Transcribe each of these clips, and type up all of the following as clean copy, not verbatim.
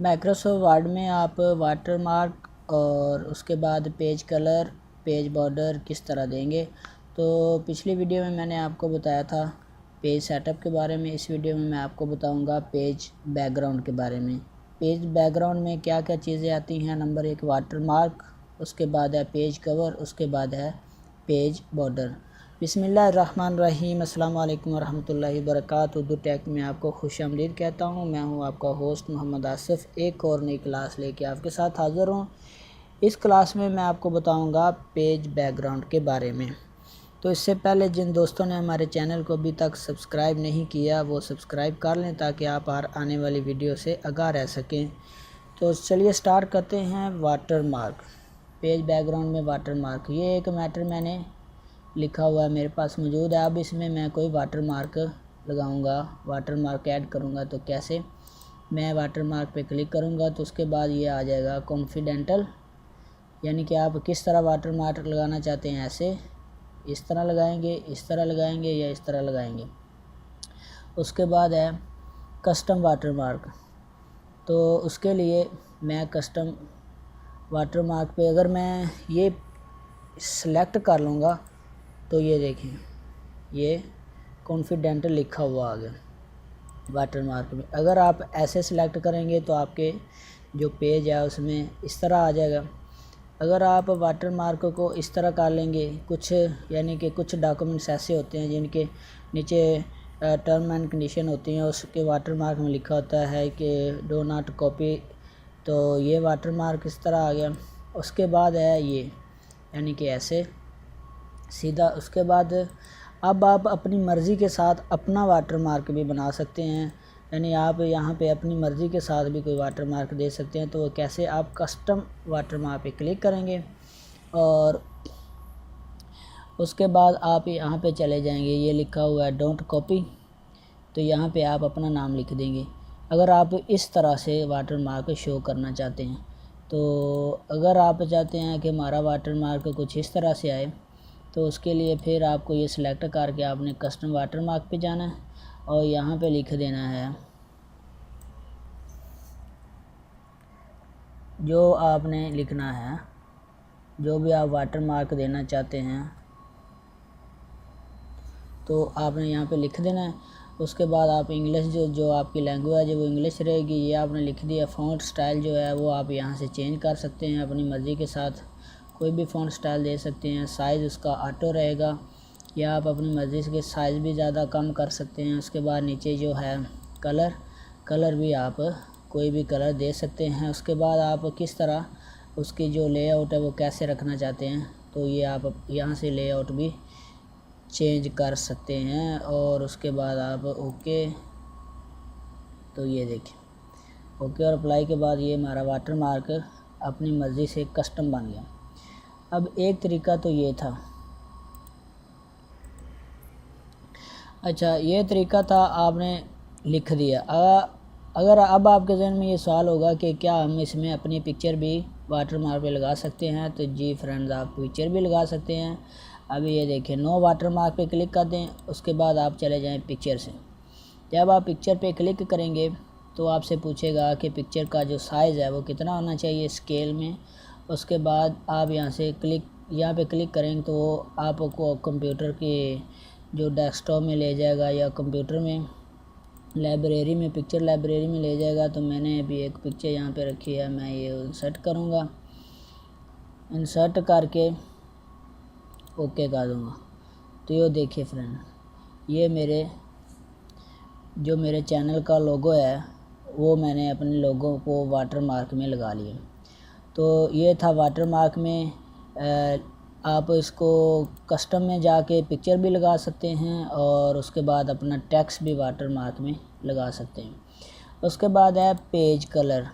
Microsoft word में आप watermark और उसके बाद पेज कलर, पेज बॉर्डर किस तरह देंगे। तो पिछली वीडियो में मैंने आपको बताया था पेज सेटअप के बारे में। इस वीडियो में मैं आपको बताऊंगा पेज बैकग्राउंड के बारे में। पेज बैकग्राउंड में क्या क्या चीज़ें आती हैं। नंबर 1 वाटरमार्क, उसके बाद है पेज कवर, उसके बाद है पेज बॉर्डर। बिस्मिल्लाहिर्रहमानिर्रहीम, अस्सलाम वालेकुम वरहमतुल्लाहि वबरकातुहू। उर्दू टेक में आपको खुशामदीद कहता हूँ। मैं हूँ आपका होस्ट मोहम्मद आसिफ। एक और नई क्लास लेके आपके साथ हाज़िर हूँ। इस क्लास में मैं आपको बताऊँगा पेज बैकग्राउंड के बारे में। तो इससे पहले जिन दोस्तों ने हमारे चैनल को अभी तक सब्सक्राइब नहीं किया वो सब्सक्राइब कर लें ताकि आप आने वाली वीडियो से आगाह रह सकें। तो चलिए स्टार्ट करते हैं। वाटरमार्क, पेज बैकग्राउंड में वाटरमार्क, ये एक मैटर मैंने लिखा हुआ है, मेरे पास मौजूद है। अब इसमें मैं कोई वाटरमार्क लगाऊंगा, वाटरमार्क ऐड करूंगा। तो कैसे, मैं वाटरमार्क पे क्लिक करूंगा तो उसके बाद ये आ जाएगा कॉन्फिडेंटल, यानी कि आप किस तरह वाटरमार्क लगाना चाहते हैं। ऐसे इस तरह लगाएंगे, इस तरह लगाएंगे या इस तरह लगाएंगे। उसके बाद है कस्टम वाटरमार्क। तो उसके लिए मैं कस्टम वाटरमार्क पे अगर मैं ये सेलेक्ट कर लूँगा तो ये देखें, ये कॉन्फिडेंटल लिखा हुआ आ गया वाटरमार्क में। अगर आप ऐसे सिलेक्ट करेंगे तो आपके जो पेज है उसमें इस तरह आ जाएगा। अगर आप वाटरमार्क को इस तरह कर लेंगे, कुछ यानी कि कुछ डॉक्यूमेंट्स ऐसे होते हैं जिनके नीचे टर्म एंड कंडीशन होती हैं, उसके वाटरमार्क में लिखा होता है कि डो नॉट कॉपी। तो ये वाटरमार्क इस तरह आ गया। उसके बाद है ये, यानी कि ऐसे सीधा। उसके बाद अब आप अपनी मर्ज़ी के साथ अपना वाटरमार्क भी बना सकते हैं, यानी आप यहाँ पे अपनी मर्ज़ी के साथ भी कोई वाटरमार्क दे सकते हैं। तो वो कैसे, आप कस्टम वाटरमार्क पे क्लिक करेंगे और उसके बाद आप यहाँ पे चले जाएंगे। ये लिखा हुआ है डोंट कॉपी, तो यहाँ पे आप अपना नाम लिख देंगे अगर आप इस तरह से वाटरमार्क शो करना चाहते हैं। तो अगर आप चाहते हैं कि हमारा वाटरमार्क कुछ इस तरह से आए तो उसके लिए फिर आपको ये सिलेक्ट करके आपने कस्टम वाटरमार्क पे जाना है और यहाँ पे लिख देना है जो आपने लिखना है, जो भी आप वाटरमार्क देना चाहते हैं तो आपने यहाँ पे लिख देना है। उसके बाद आप इंग्लिश जो आपकी लैंग्वेज है वो इंग्लिश रहेगी, ये आपने लिख दिया। फ़ॉन्ट स्टाइल जो है वो आप यहाँ से चेंज कर सकते हैं अपनी मर्ज़ी के साथ, कोई भी फ़ॉन्ट स्टाइल दे सकते हैं। साइज़ उसका ऑटो रहेगा या आप अपनी मर्ज़ी के साइज़ भी ज़्यादा कम कर सकते हैं। उसके बाद नीचे जो है कलर भी आप कोई भी कलर दे सकते हैं। उसके बाद आप किस तरह उसकी जो लेआउट है वो कैसे रखना चाहते हैं तो ये आप यहाँ से लेआउट भी चेंज कर सकते हैं। और उसके बाद आप ओके, तो ये देखिए ओके और अप्लाई के बाद ये हमारा वाटरमार्क अपनी मर्ज़ी से कस्टम बन गया। अब एक तरीका तो ये था। अच्छा, ये तरीका था, आपने लिख दिया। अगर अब आपके जहन में ये सवाल होगा कि क्या हम इसमें अपनी पिक्चर भी वाटरमार्क पे लगा सकते हैं, तो जी फ्रेंड्स, आप पिक्चर भी लगा सकते हैं। अभी ये देखें, नो वाटरमार्क पे क्लिक कर दें, उसके बाद आप चले जाएं पिक्चर से। जब आप पिक्चर पे क्लिक करेंगे तो आपसे पूछेगा कि पिक्चर का जो साइज़ है वो कितना होना चाहिए स्केल में। उसके बाद आप यहाँ पे क्लिक करेंगे तो आपको कंप्यूटर के जो डेस्कटॉप में ले जाएगा या कंप्यूटर में लाइब्रेरी में, पिक्चर लाइब्रेरी में ले जाएगा। तो मैंने अभी एक पिक्चर यहाँ पे रखी है, मैं ये इंसर्ट करूँगा। इंसर्ट करके ओके कर दूँगा। तो ये देखिए फ्रेंड, ये मेरे चैनल का लोगो है वो मैंने अपने लोगों को वाटरमार्क में लगा लिया। तो ये था वाटरमार्क में। आप इसको कस्टम में जाके पिक्चर भी लगा सकते हैं और उसके बाद अपना टेक्स्ट भी वाटरमार्क में लगा सकते हैं। उसके बाद है पेज कलर,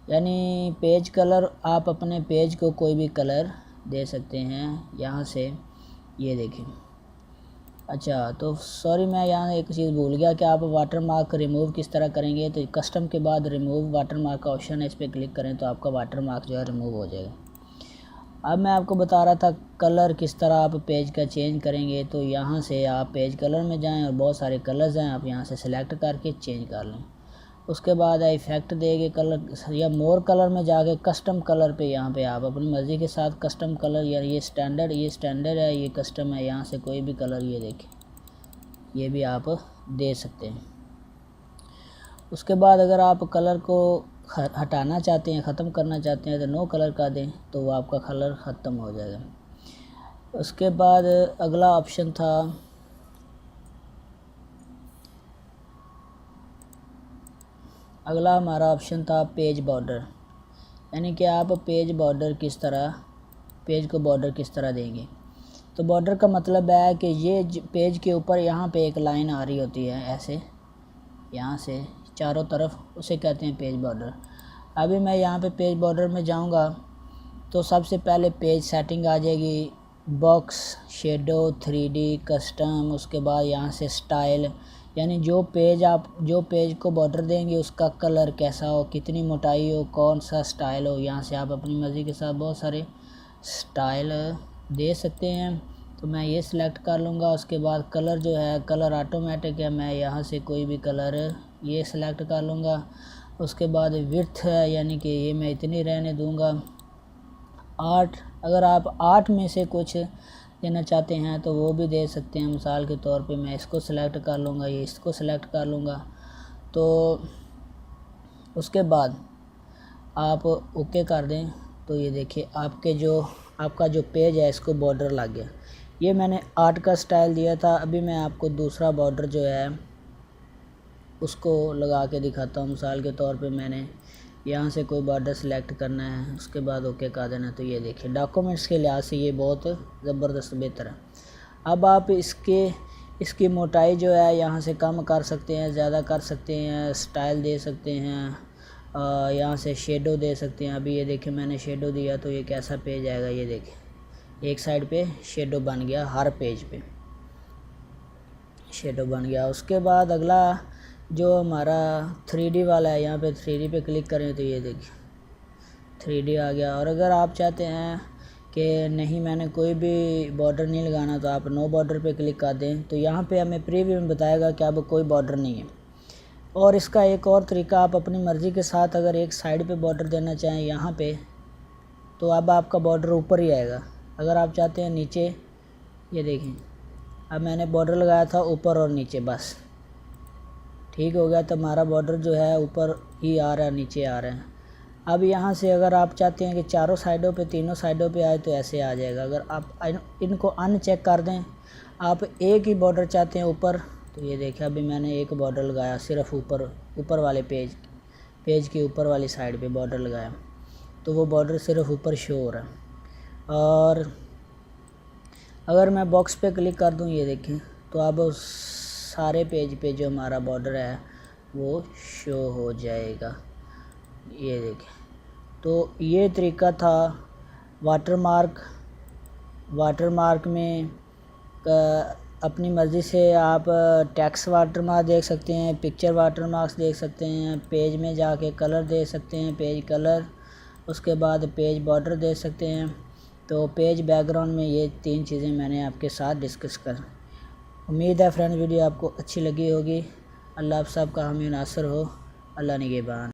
यानी पेज कलर, आप अपने पेज को कोई भी कलर दे सकते हैं यहाँ से। ये देखें। अच्छा, तो सॉरी, मैं यहाँ एक चीज़ भूल गया कि आप वाटरमार्क रिमूव किस तरह करेंगे। तो कस्टम के बाद रिमूव वाटरमार्क का ऑप्शन है, इस पर क्लिक करें तो आपका वाटरमार्क जो है रिमूव हो जाएगा। अब मैं आपको बता रहा था कलर किस तरह आप पेज का चेंज करेंगे। तो यहाँ से आप पेज कलर में जाएं और बहुत सारे कलर्स हैं, आप यहाँ से सिलेक्ट करके चेंज कर लें। उसके बाद इफ़ेक्ट देंगे कलर या मोर कलर में जाके कस्टम कलर पे यहाँ पे आप अपनी मर्ज़ी के साथ कस्टम कलर, या ये स्टैंडर्ड है, ये कस्टम है, यहाँ से कोई भी कलर ये देखें ये भी आप दे सकते हैं। उसके बाद अगर आप कलर को हटाना चाहते हैं, ख़त्म करना चाहते हैं तो नो कलर का दें तो वो आपका कलर ख़त्म हो जाएगा। उसके बाद अगला ऑप्शन था अगला हमारा ऑप्शन था पेज बॉर्डर, यानी कि आप पेज को बॉर्डर किस तरह देंगे। तो बॉर्डर का मतलब है कि ये पेज के ऊपर यहाँ पे एक लाइन आ रही होती है ऐसे, यहाँ से चारों तरफ, उसे कहते हैं पेज बॉर्डर। अभी मैं यहाँ पे पेज बॉर्डर में जाऊँगा तो सबसे पहले पेज सेटिंग आ जाएगी, बॉक्स, शेडो, 3D, कस्टम, उसके बाद यहाँ से स्टाइल, यानी जो पेज को बॉर्डर देंगे उसका कलर कैसा हो, कितनी मोटाई हो, कौन सा स्टाइल हो। यहाँ से आप अपनी मर्ज़ी के साथ बहुत सारे स्टाइल दे सकते हैं। तो मैं ये सिलेक्ट कर लूँगा। उसके बाद कलर जो है, कलर ऑटोमेटिक है, मैं यहाँ से कोई भी कलर ये सिलेक्ट कर लूँगा। उसके बाद विड्थ है, यानी कि ये मैं इतनी रहने दूँगा। आर्ट, अगर आप आर्ट में से कुछ देना चाहते हैं तो वो भी दे सकते हैं। मिसाल के तौर पे मैं इसको सिलेक्ट कर लूँगा, ये इसको सिलेक्ट कर लूँगा। तो उसके बाद आप ओके कर दें तो ये देखिए आपका जो पेज है इसको बॉर्डर लग गया। ये मैंने आर्ट का स्टाइल दिया था। अभी मैं आपको दूसरा बॉर्डर जो है उसको लगा के दिखाता हूँ। मिसाल के तौर पे मैंने यहाँ से कोई बॉर्डर सेलेक्ट करना है, उसके बाद ओके कर देना। तो ये देखिए डॉक्यूमेंट्स के लिहाज से ये बहुत ज़बरदस्त बेहतर है। अब आप इसकी मोटाई जो है यहाँ से कम कर सकते हैं, ज़्यादा कर सकते हैं, स्टाइल दे सकते हैं, यहाँ से शेडो दे सकते हैं। अभी ये देखिए मैंने शेडो दिया तो ये कैसा पेज आएगा, ये देखिए एक साइड पे शेडो बन गया, हर पेज पे शेडो बन गया। उसके बाद अगला जो हमारा 3D वाला है, यहाँ पे 3D पे क्लिक करें तो ये देखिए 3D आ गया। और अगर आप चाहते हैं कि नहीं मैंने कोई भी बॉर्डर नहीं लगाना तो आप नो बॉर्डर पे क्लिक कर दें तो यहाँ पे हमें प्रीव्यू में बताएगा कि अब कोई बॉर्डर नहीं है। और इसका एक और तरीका, आप अपनी मर्ज़ी के साथ अगर एक साइड पे बॉर्डर देना चाहें यहाँ पे, तो अब आपका बॉर्डर ऊपर ही आएगा। अगर आप चाहते हैं नीचे, ये देखें अब मैंने बॉर्डर लगाया था ऊपर और नीचे, बस ठीक हो गया। तो हमारा बॉर्डर जो है ऊपर ही आ रहा है, नीचे आ रहा है। अब यहाँ से अगर आप चाहते हैं कि चारों साइडों पे, तीनों साइडों पे आए तो ऐसे आ जाएगा। अगर आप इनको अनचेक कर दें, आप एक ही बॉर्डर चाहते हैं ऊपर, तो ये देखिए अभी मैंने एक बॉर्डर लगाया सिर्फ ऊपर वाले पेज के ऊपर वाली साइड पे बॉर्डर लगाया, तो वो बॉर्डर सिर्फ ऊपर शो हो रहा है। और अगर मैं बॉक्स पे क्लिक कर दूँ, ये देखें तो अब सारे पेज पे जो हमारा बॉर्डर है वो शो हो जाएगा, ये देखें। तो ये तरीका था वाटरमार्क में। अपनी मर्ज़ी से आप टेक्स्ट वाटरमार्क देख सकते हैं, पिक्चर वाटरमार्क्स देख सकते हैं, पेज में जाके कलर दे सकते हैं, पेज कलर, उसके बाद पेज बॉर्डर दे सकते हैं। तो पेज बैकग्राउंड में ये 3 चीज़ें मैंने आपके साथ डिस्कस कर। उम्मीद है फ्रेंड वीडियो आपको अच्छी लगी होगी। अल्लाह आप सबका हामी नासर हो। अल्लाह निगहबान।